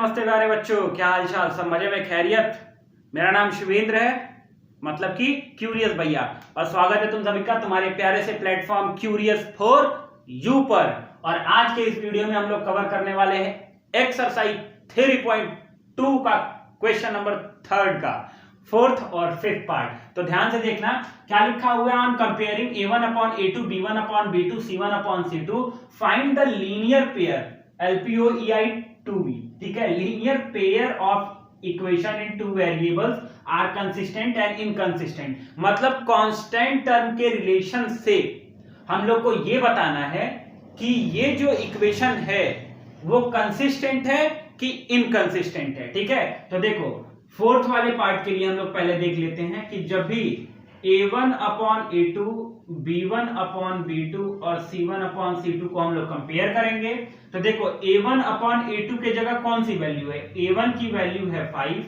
नमस्ते प्यारे बच्चों, क्या हाल चाल? सब मजे में, खैरियत? मेरा नाम शिवेंद्र है, मतलब कि क्यूरियस भैया, और स्वागत है तुम सभी का तुम्हारे प्यारे से प्लेटफॉर्म क्यूरियस फॉर यू पर। और आज के इस वीडियो में हम लोग कवर करने वाले हैं एक्सरसाइज 3.2 का क्वेश्चन नंबर 3 का 4th और 5th पार्ट। तो ध्यान से देखना क्या लिखा हुआ है। On comparing a1 upon a2 b1 upon b2 c1 upon c2 find the linear pair LPOEI 2b। ठीक है, linear pair of equation in two variables are consistent and inconsistent. मतलब कांस्टेंट टर्म के रिलेशन से हम लोग को ये बताना है कि ये जो इक्वेशन है वो कंसिस्टेंट है कि इनकंसिस्टेंट है। ठीक है, तो देखो 4th वाले पार्ट के लिए हम लोग पहले देख लेते हैं कि जब भी a1 upon a2 b1 upon b2 और c1 upon c2 को हम लोग कंपेयर करेंगे तो देखो a1 upon a2 के जगह कौन सी वैल्यू है। a1 की वैल्यू है 5,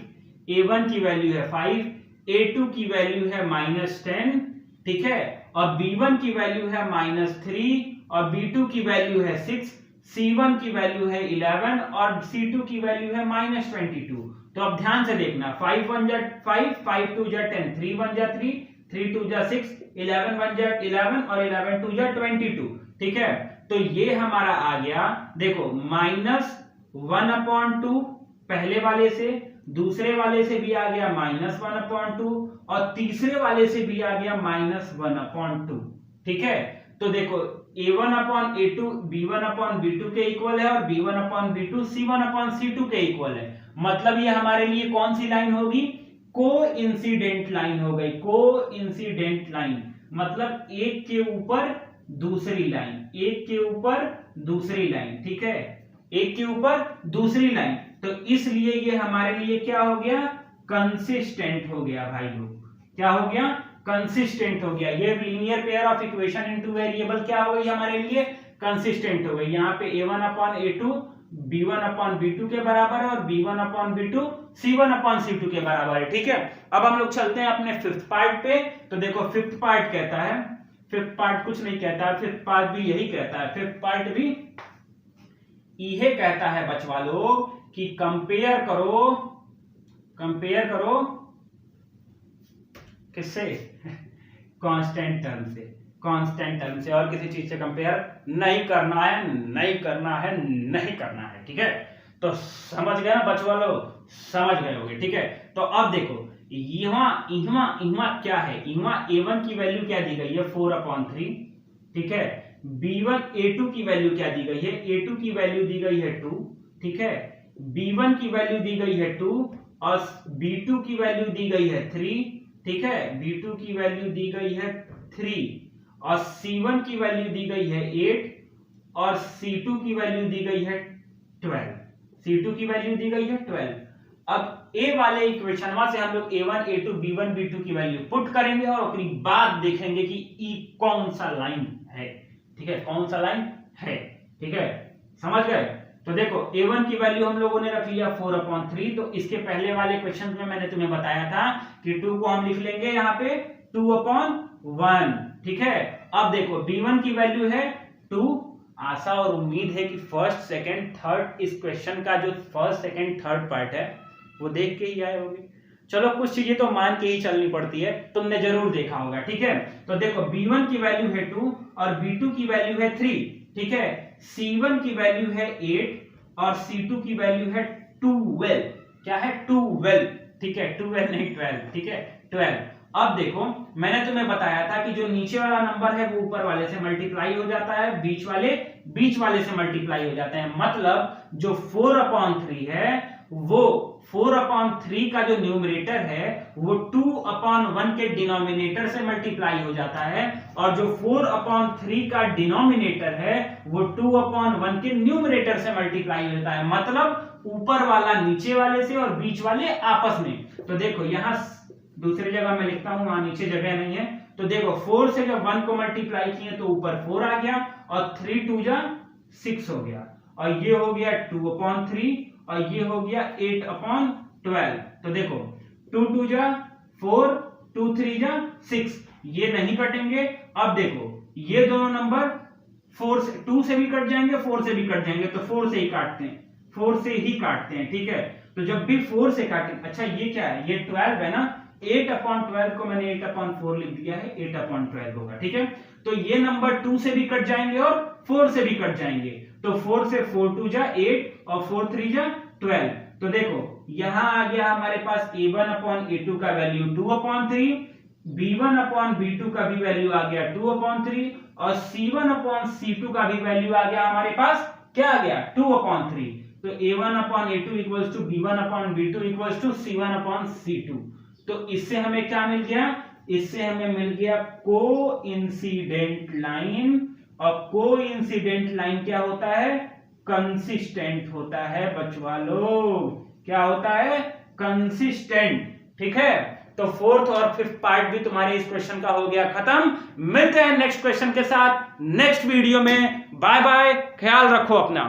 a1 की वैल्यू है 5, a2 की वैल्यू है -10, ठीक है, और b1 की वैल्यू है -3 और b2 की वैल्यू है 6, c1 की वैल्यू है 11 और c2 की वैल्यू है -22। तो अब ध्यान से देखना, 5 1 जा 5, 5 2 जा 10, 3 1 जा 3, 3 2 जा 6, 11 1 जा 11 और 11 2 जा 22। ठीक है, तो ये हमारा आ गया, देखो -1/2 पहले वाले से, दूसरे वाले से भी आ गया -1/2 और तीसरे वाले से भी आ गया -1/2। ठीक है, तो देखो a1 upon a2 b1 upon b2 के इक्वल है और b1 upon b2 c1 upon c2 के इक्वल है। मतलब ये हमारे लिए कौन सी लाइन होगी? कोइंसिडेंट लाइन हो गई। कोइंसिडेंट लाइन मतलब एक के ऊपर दूसरी लाइन, एक के ऊपर दूसरी लाइन। ठीक है, एक के ऊपर दूसरी लाइन, तो इसलिए ये हमारे लिए क्या हो गया? कंसिस्टेंट हो गया भाई लोग। क्या हो गया? कंसिस्टेंट हो गया। ये linear pair of equation into variable क्या हो गई हमारे लिए? कंसिस्टेंट हो गई। यहाँ पे a1 upon a2 b1 upon b2 के बराबर है और b1 upon b2 c1 upon c2 के बराबर है। ठीक है, अब हम लोग चलते हैं अपने 5th पार्ट पे। तो देखो 5th पार्ट कहता है, 5th पार्ट कुछ नहीं कहता है, 5th पार्ट भी यही कहता है, 5th पार्ट भी यही कहता है बचवा लोग कि कंपेयर करो, कंपेयर करो किससे? कांस्टेंट टर्म से, कांस्टेंट टर्म से, और किसी चीज से कंपेयर नहीं करना है, नहीं करना है, नहीं करना है। ठीक है, तो समझ गए ना बचवा लोग? समझ गए होंगे। ठीक है, तो अब देखो यहाँ क्या है? यहाँ a1 की वैल्यू क्या दी गई है? 4/3। ठीक है, b1 a2 की वैल्यू क्या दी गई है? a2 की वैल्यू दी गई है 2। ठीक है, b1 की वैल्यू दी गई है 2 और b2 की वैल्यू दी गई है 3। ठीक है, b2 की वैल्यू दी गई है 3 और c1 की वैल्यू दी गई है 8 और c2 की वैल्यू दी गई है 12। c2 की वैल्यू दी गई है 12। अब a वाले इक्वेशन से हम लोग a1 a2 b1 b2 की वैल्यू पुट करेंगे और उसके बाद देखेंगे कि ई कौन सा लाइन है। ठीक है, कौन सा लाइन है। ठीक है, समझ गए? तो देखो a1 की वैल्यू हम लोगों ने रख लिया 4/3। तो इसके पहले वाले क्वेश्चन में मैंने तुम्हें बताया था कि 2 को हम लिख लेंगे यहाँ पे 2/1। ठीक है, अब देखो b1 की वैल्यू है 2। आशा और उम्मीद है कि फर्स्ट सेकंड थर्ड इस क्वेश्चन का जो फर्स्ट सेकंड थर्ड पार्ट है वो देख के ही आए होंगे। चलो कुछ चीजें तो मान के ही चलनी पड़ती है, तुमने जरूर देखा होगा। ठीक है, तो देखो b1 की वैल्यू है 2 और b2 की वैल्यू है 3। ठीक है, c1 की वैल्यू है 8 और c2 की वैल्यू है 12। क्या है? 12। ठीक है, 12 नहीं 12। ठीक है, 12। अब देखो मैंने तुम्हें बताया था कि जो नीचे वाला नंबर है वो ऊपर वाले से मल्टीप्लाई हो जाता है, बीच वाले से मल्टीप्लाई हो जाते हैं। मतलब जो 4/3 है वो 4/3 का जो न्यूमरेटर है वो 2/1 के डिनोमिनेटर से मल्टीप्लाई हो जाता है और जो 4/3 का डिनोमिनेटर है वो 2/1 के न्यूमरेटर से मल्टीप्लाई होता है। मतलब ऊपर वाला नीचे वाले से और बीच वाले आपस में। तो देखो यहां दूसरी जगह मैं लिखता हूं, वहां नीचे जगह नहीं है। तो देखो 4 से जब 1 को मल्टीप्लाई किए तो ऊपर 4 आ गया और 3 2 जा 6 हो गया और ये हो गया 2/3 और ये हो गया 8/12। तो देखो 2 2 जा 4, 2 3 जा 6, ये नहीं कटेंगे। अब देखो ये दोनों नंबर 2 से भी कट जाएंगे, 4 से भी कट जाएंगे, तो 4 से ही काटते हैं। 4 से ही काटते हैं, ठीक है। तो जब भी 4 से काटें, अच्छा ये क्या है, ये 12 है ना, 8/12 को मैंने 8/4 लिख दिया है, 8/12 होगा, ठीक है। तो ये नंबर 2 से भी कट जाएंगे और 4 से भी कट जाएंगे। तो 4 से 4 2 जा 8 और 4 3 जा 12। तो देखो यहां आ गया हमारे पास a1/a2 का वैल्यू 2/3, b1/b2 का भी वैल्यू आ गया 2/3 और c1/c2 का भी वैल्यू आ गया हमारे पास, क्या आ गया, 2/3। तो a1/a2 equals to b1/b2 equals to c1/c2। तो इससे हमें क्या मिल गया, इससे हमें मिल गया कोइंसिडेंट लाइन। और कोइंसिडेंट लाइन क्या होता है, कंसिस्टेंट होता है बचवा लोग, क्या होता है, कंसिस्टेंट, ठीक है। तो फोर्थ और फिफ्थ पार्ट भी तुम्हारे इस क्वेश्चन का हो गया खत्म। मिलते हैं नेक्स्ट क्वेश्चन के साथ नेक्स्ट वीडियो में। बाय बाय, ख्याल रखो अपना।